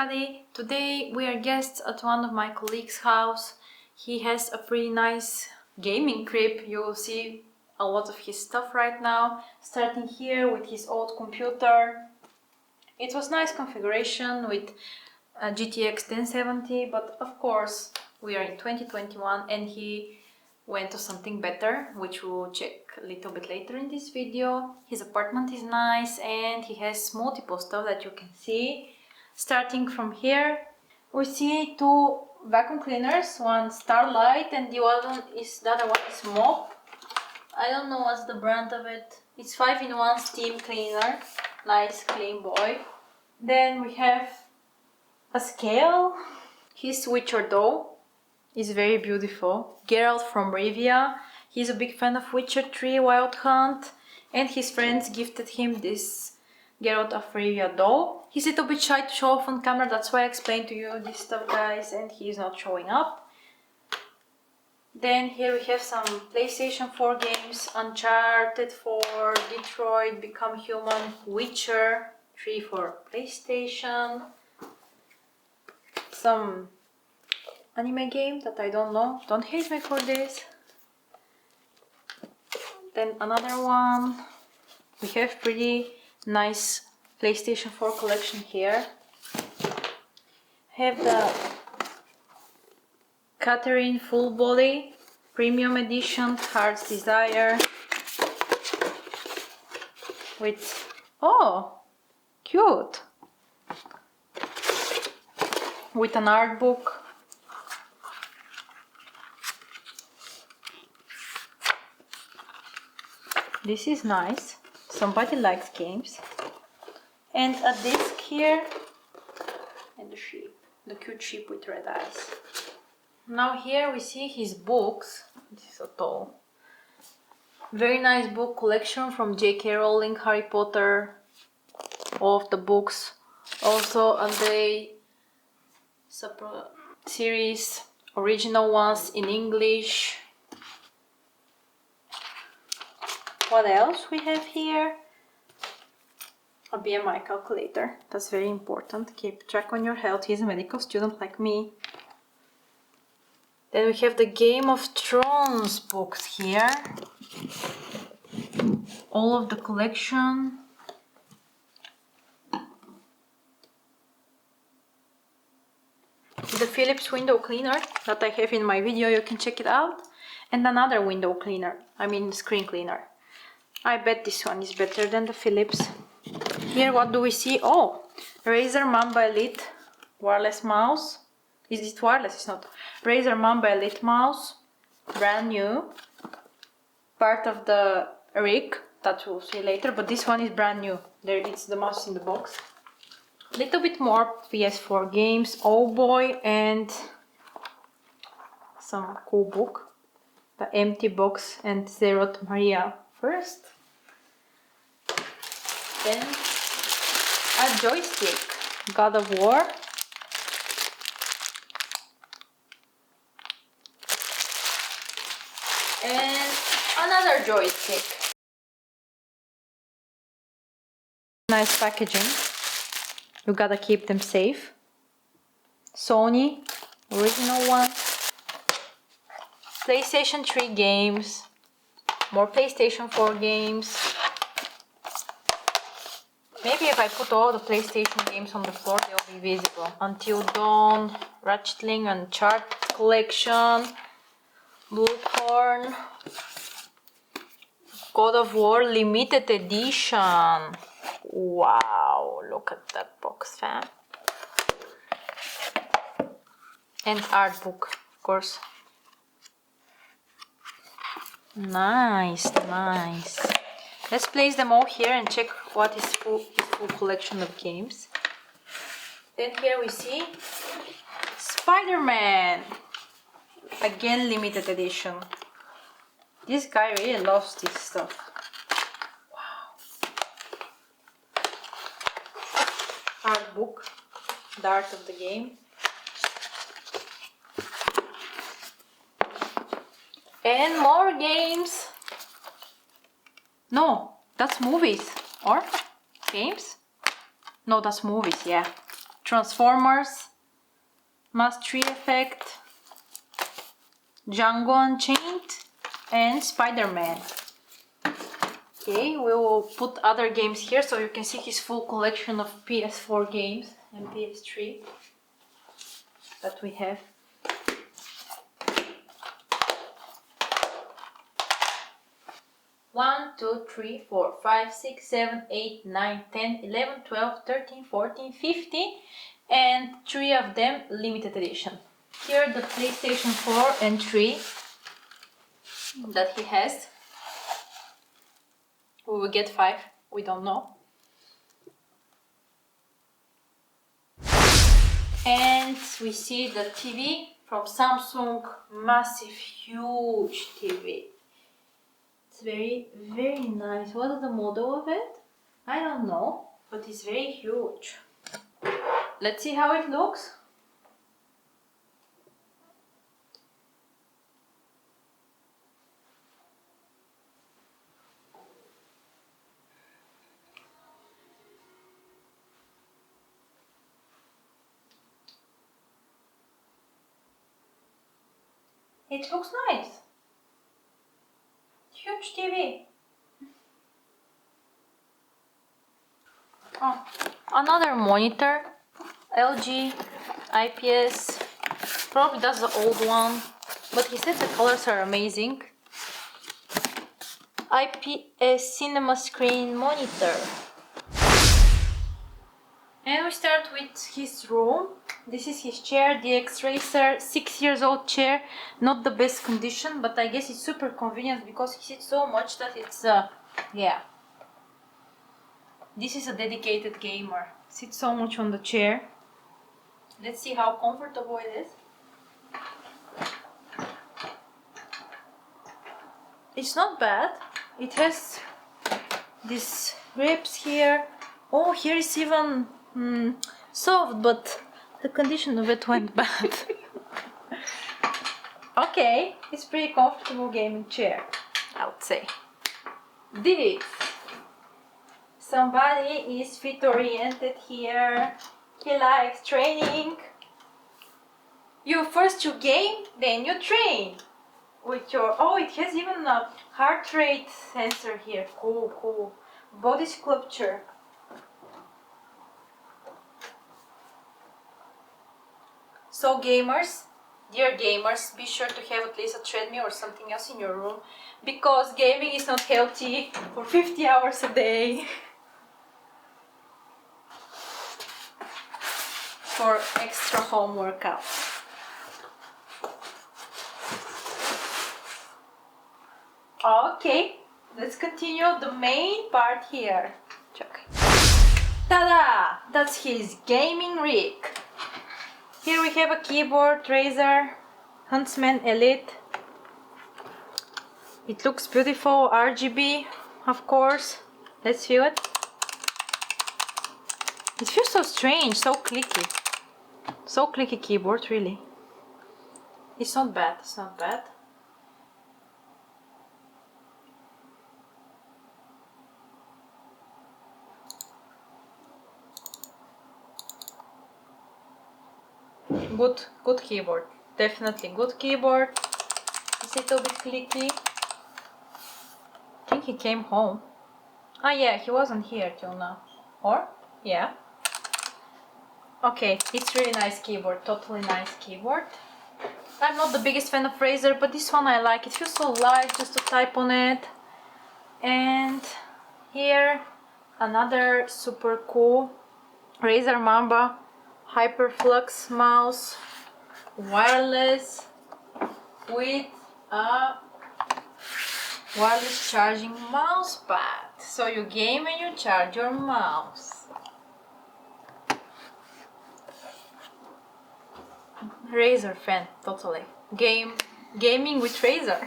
everybody! Today we are guests at one of my colleagues' house. He has a pretty nice gaming crib. You will see a lot of his stuff right now. Starting here with his old computer. It was nice configuration with a GTX 1070, but of course we are in 2021 and he went to something better, which we'll check a little bit later in this video. His apartment is nice and he has multiple stuff that you can see. Starting from here, we see two vacuum cleaners, one Starlight and the other one is Mop. I don't know what's the brand of it. It's 5-in-1 steam cleaner, nice clean boy. Then we have a scale. His Witcher doll is very beautiful. Geralt from Rivia. He's a big fan of Witcher 3 Wild Hunt and his friends gifted him this Geralt of Rivia doll. He's a little bit shy to show off on camera, that's why I explained to you this stuff, guys, and he's not showing up. Then here we have some PlayStation 4 games: Uncharted 4, Detroit, Become Human, Witcher 3 for PlayStation, some anime game that I don't know, don't hate me for this. Then another one. We have pretty nice PlayStation 4 collection here. Have the Catherine Full Body Premium Edition Heart's Desire with, oh, cute, with an art book. This is nice, somebody likes games. And a disc here, and the sheep, the cute sheep with red eyes. Now here we see his books. This is a tall, very nice book collection from J.K. Rowling, Harry Potter, all of the books. Also a Day series, original ones in English. What else we have here? A BMI calculator, that's very important. Keep track on your health. He's a medical student like me. Then we have the Game of Thrones books here. All of the collection. The Philips window cleaner that I have in my video, you can check it out. And another window cleaner, I mean screen cleaner. I bet this one is better than the Philips. Here what do we see? Oh, Razer Mamba Elite wireless mouse. Is it wireless? It's not. Razer Mamba Elite mouse, brand new. Part of the rig that we'll see later, but this one is brand new. There, it's the mouse in the box. A little bit more PS4 games, Oh Boy, and some cool book. The Empty Box and Zeroth Maria first. Then a joystick, God of War. And another joystick. Nice packaging. You gotta keep them safe. Sony, original one. PlayStation 3 games. More PlayStation 4 games. Maybe if I put all the PlayStation games on the floor, they'll be visible. Until Dawn, Ratchet & Clank Uncharted Collection, Bluethorn, God of War Limited Edition. Wow, look at that box, fam. And art book, of course. Nice, nice. Let's place them all here and check what is his full collection of games. Then here we see Spider-Man. Again, limited edition. This guy really loves this stuff. Wow. Art book, the art of the game. And more games. No, that's movies. Or games? No, that's movies, yeah. Transformers, Mastery Effect, Django Unchained, and Spider-Man. Okay, we will put other games here so you can see his full collection of PS4 games and PS3 that we have. One, 2, 3, 4, 5, 6, 7, 8, 9, 10, 11, 12, 13, 14, 15, and 3 of them limited edition. Here the PlayStation 4 and 3 that he has. We will get 5, we don't know. And we see the TV from Samsung, massive, huge TV. It's very, very nice. What is the model of it? I don't know, but it's very huge. Let's see how it looks. It looks nice. Huge TV. Oh, another monitor. LG IPS. Probably that's the old one, but he said the colors are amazing. IPS cinema screen monitor. And we start with his room. This is his chair, the X-Racer, 6 years old chair. Not the best condition, but I guess it's super convenient because he sits so much that it's, yeah. This is a dedicated gamer. Sits so much on the chair. Let's see how comfortable it is. It's not bad. It has these grips here. Oh, here is even soft, but the condition of it went bad. Okay, it's pretty comfortable gaming chair, I would say. This. Somebody is fit oriented here. He likes training. First you game, then you train. With your, oh, it has even a heart rate sensor here. Cool, cool. Body sculpture. So gamers, dear gamers, be sure to have at least a treadmill or something else in your room, because gaming is not healthy for 50 hours a day. For extra home workout. Okay, let's continue the main part here. Check. Ta-da! That's his gaming rig. Here we have a keyboard, Razer, Huntsman Elite. It looks beautiful, RGB, of course. Let's feel it. It feels so strange, so clicky. So clicky keyboard, really. It's not bad, it's not bad. Good keyboard. Definitely good keyboard. It's a little bit clicky. I think he came home. Ah yeah, he wasn't here till now. Or? Yeah. Okay, it's really nice keyboard, totally nice keyboard. I'm not the biggest fan of Razer, but this one I like. It feels so light just to type on it. And here another super cool Razer Mamba Hyperflux mouse, wireless, with a wireless charging mouse pad. So you game and you charge your mouse. Razer fan, totally. Gaming with Razer.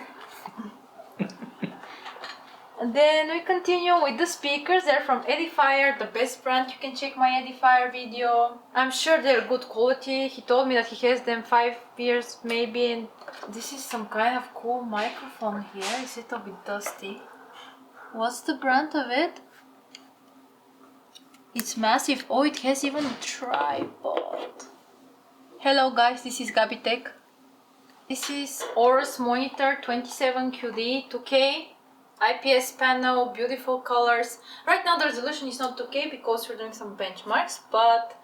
And then we continue with the speakers. They're from Edifier, the best brand. You can check my Edifier video. I'm sure they're good quality. He told me that he has them 5 years maybe. And this is some kind of cool microphone here. It's a little bit dusty. What's the brand of it? It's massive. Oh, it has even a tripod. Hello guys, this is Gabby Tech. This is Aorus monitor 27QD 2K IPS panel, beautiful colors. Right now the resolution is not 2K because we're doing some benchmarks, but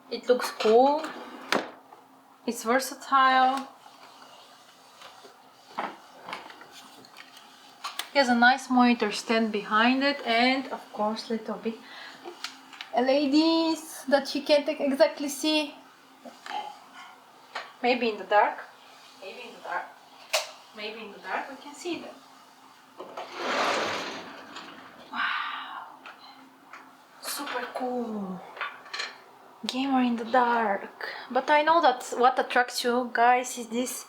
it looks cool. It's versatile. It has a nice monitor stand behind it, and of course little bit LEDs that you can't exactly see. Maybe in the dark. Maybe in the dark. Maybe in the dark we can see them. Wow. Super cool. Gamer in the dark. But I know that what attracts you guys is this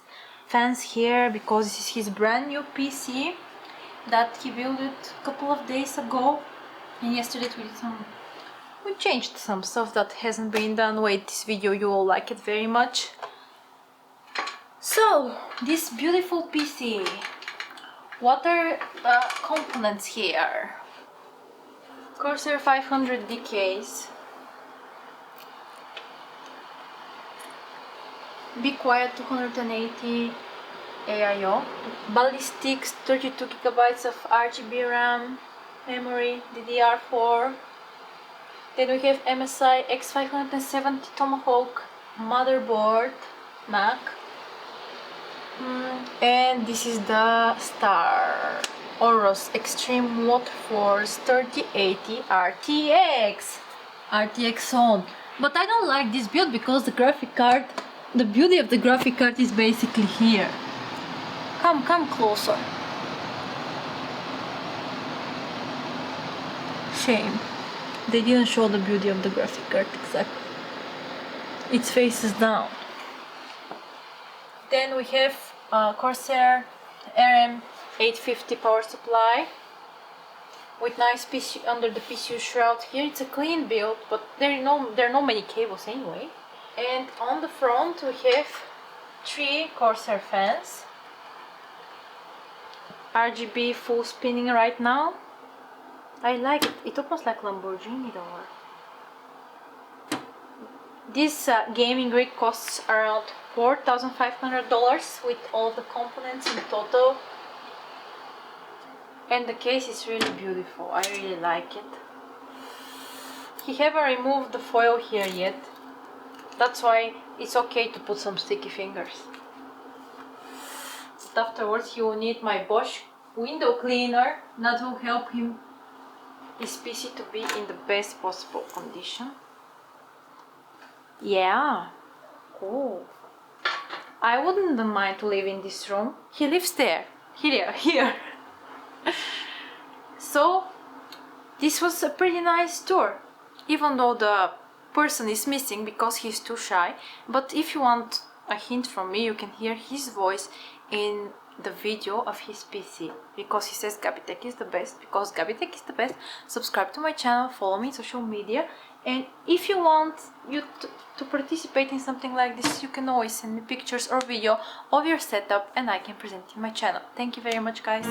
fans here, because this is his brand new PC that he built it a couple of days ago. And yesterday we changed some stuff that hasn't been done. Wait, this video you will like it very much. So, this beautiful PC. What are the components here? Corsair 500 DKs. Be Quiet 280 AIO. Ballistics 32 GB of RGB RAM. Memory DDR4. Then we have MSI X570 Tomahawk motherboard, Mac. And this is the star, Aorus Xtreme Waterforce 3080 RTX. RTX on. But I don't like this build because the graphic card, the beauty of the graphic card is basically here. Come closer. Shame. They didn't show the beauty of the graphic card exactly. Its face is down. Then we have Corsair RM850 power supply with nice PC under the PCU shroud here. It's a clean build, but there are no many cables anyway. And on the front we have 3 Corsair fans. RGB full spinning right now. I like it. It almost like Lamborghini door. This gaming rig costs around $4,500 with all the components in total. And the case is really beautiful. I really like it. He haven't removed the foil here yet. That's why it's okay to put some sticky fingers. But afterwards you will need my Bosch window cleaner. That will help his PC to be in the best possible condition. Yeah, cool. I wouldn't mind to live in this room. He lives there, here. So, this was a pretty nice tour. Even though the person is missing because he's too shy. But if you want a hint from me, you can hear his voice in the video of his PC. Because he says Gabby Tech is the best. Because Gabby Tech is the best. Subscribe to my channel, follow me on social media. And if you want to participate in something like this, you can always send me pictures or video of your setup and I can present it in my channel. Thank you very much, guys.